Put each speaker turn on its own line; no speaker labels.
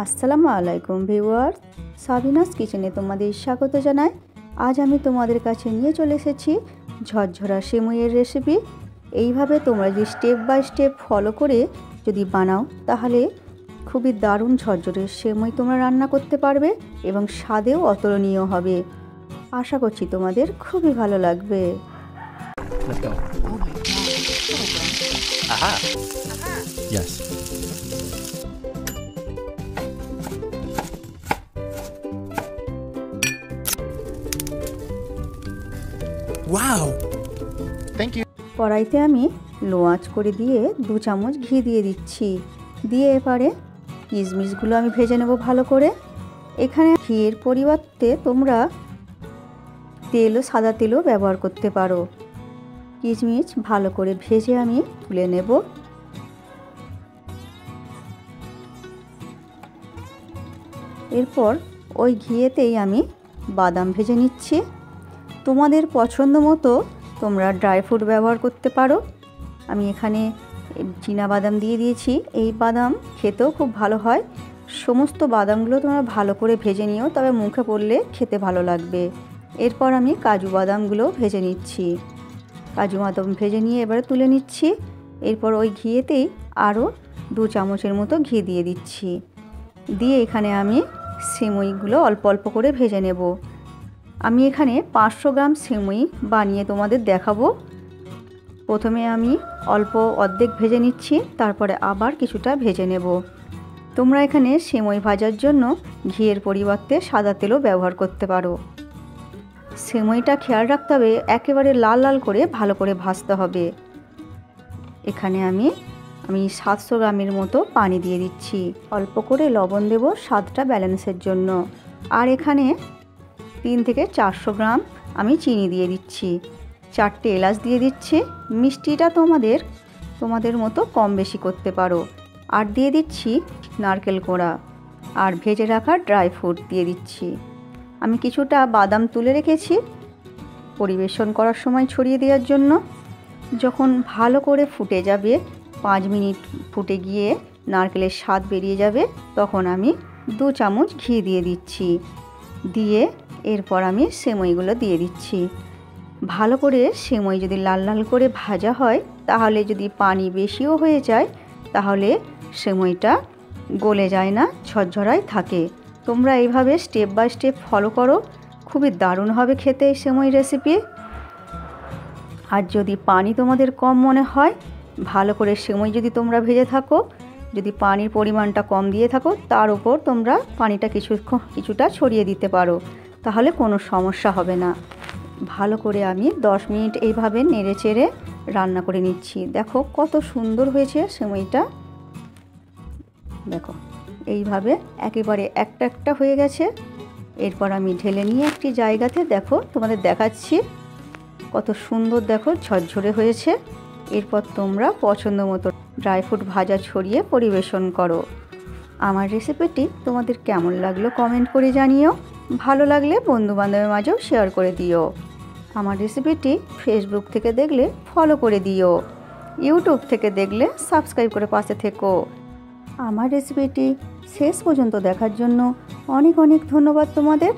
আসসালামু আলাইকুম viewers, Sabinus কিচেনে তোমাদের স্বাগত জানাই। আজ আমি তোমাদের কাছে নিয়ে চলে এসেছি ঝরঝরা সেমইয়ের রেসিপি। এইভাবে তোমরা যদি স্টেপ বাই স্টেপ ফলো করে যদি বানাও তাহলে খুবই দারুণ ঝরঝরে সেমই তোমরা রান্না করতে পারবে এবং স্বাদেও অতুলনীয় হবে। আশা করছি তোমাদের খুবই ভালো লাগবে।
Let's go.
Oh my god.
Aha. Yes. Wow. Thank you.
কড়াইতে আমি লো আঁচ করে দিয়ে 2 চামচ ঘি দিয়ে দিচ্ছি। দিয়ে এবারে কিশমিশগুলো আমি ভেজে নেব ভালো করে। এখানে ঘিয়ের পরিবর্তে তোমরা সাদা তেলও ব্যবহার করতে পারো। কিশমিশ ভালো করে ভেজে আমি তুলে নেব। এরপর ওই ঘিয়েতেই আমি বাদাম ভেজে নিচ্ছি। তোমাদের পছন্দ মতো তোমরা ড্রাই ফ্রুট ব্যবহার করতে পারো। আমি এখানে চীনা বাদাম দিয়ে দিয়েছি। এই বাদাম খেতেও খুব ভালো হয়। সমস্ত বাদামগুলো তোমরা ভালো করে ভেজে নিও, তবে মুখে পড়লে খেতে ভালো লাগবে। এরপর আমি কাজু বাদামগুলো ভেজে নিচ্ছি। কাজু বাদাম ভেজে নিয়ে এবারে তুলে নিচ্ছি। এরপর ওই ঘিয়েতেই আরও 2 চামচের মতো ঘি দিয়ে দিচ্ছি। দিয়ে এখানে আমি সেমইগুলো অল্প অল্প করে ভেজে নেব। আমি এখানে 500 গ্রাম সেমই বানিয়ে তোমাদের দেখাবো। প্রথমে আমি অর্ধেক ভেজে নিচ্ছি, তারপরে আবার কিছুটা ভেজে নেব। তোমরা এখানে সেমই ভাজার জন্য ঘিয়ের পরিবর্তে সাদা তেলও ব্যবহার করতে পারো। সেমইটা খেয়াল রাখতে হবে একেবারে লাল লাল করে ভালো করে ভাজতে হবে। এখানে আমি 700 গ্রামের মতো পানি দিয়ে দিচ্ছি। অল্প করে লবণ দেব স্বাদটা ব্যালেন্সের জন্য। আর এখানে 3 থেকে 400 গ্রাম আমি চিনি দিয়ে দিচ্ছি। 4টে এলাচ দিয়ে দিচ্ছি। মিষ্টিটা তোমাদের মতো কম বেশি করতে পারো। আর দিয়ে দিচ্ছি নারকেল কোড়া আর ভেজে রাখা ড্রাই ফ্রুট দিয়ে দিচ্ছি। আমি কিছুটা বাদাম তুলে রেখেছি পরিবেশন করার সময় ছড়িয়ে দেওয়ার জন্য। যখন ভালো করে ফুটে যাবে, 5 মিনিট ফুটে গিয়ে নারকেলের স্বাদ বেরিয়ে যাবে, তখন আমি 2 চামচ ঘি দিয়ে দিচ্ছি। দিয়ে এরপর আমি সেমইগুলো দিয়ে দিচ্ছি। ভালো করে সেমই যদি লাল লাল করে ভাজা হয়, তাহলে যদি পানি বেশিও হয়ে যায় তাহলে সেমইটা গলে যায় না, ঝরঝরাই থাকে। তোমরা এইভাবে স্টেপ বাই স্টেপ ফলো করো, খুবই দারুণ হবে খেতে এই সেমই রেসিপি। আর যদি পানি তোমাদের কম মনে হয়, ভালো করে সেমই যদি তোমরা ভেজে থাকো, যদি পানির পরিমাণটা কম দিয়ে থাকো, তার উপর তোমরা পানিটা কিছুটা ছড়িয়ে দিতে পারো, তাহলে কোনো সমস্যা হবে না। ভালো করে আমি 10 মিনিট এইভাবে নেড়ে চেড়ে রান্না করে নিচ্ছি। দেখো কত সুন্দর হয়েছে সেমইটা। দেখো এইভাবে একেবারে একটা একটা হয়ে গেছে। এরপর আমি ঢেলে নিয়ে একটি জায়গাতে তোমাদের দেখাচ্ছি কত সুন্দর দেখো ঝরঝরে হয়েছে। এরপর তোমরা পছন্দ মতো ড্রাই ফ্রুট ভাজা ছড়িয়ে পরিবেশন করো। আমার রেসিপিটি তোমাদের কেমন লাগলো কমেন্ট করে জানিও। ভালো লাগলে বন্ধুবান্ধবের মাঝেও শেয়ার করে দিও। আমার রেসিপিটি ফেসবুক থেকে দেখলে ফলো করে দিও। ইউটিউব থেকে দেখলে সাবস্ক্রাইব করে পাশে থেকো। আমার রেসিপিটি শেষ পর্যন্ত দেখার জন্য অনেক অনেক ধন্যবাদ তোমাদের।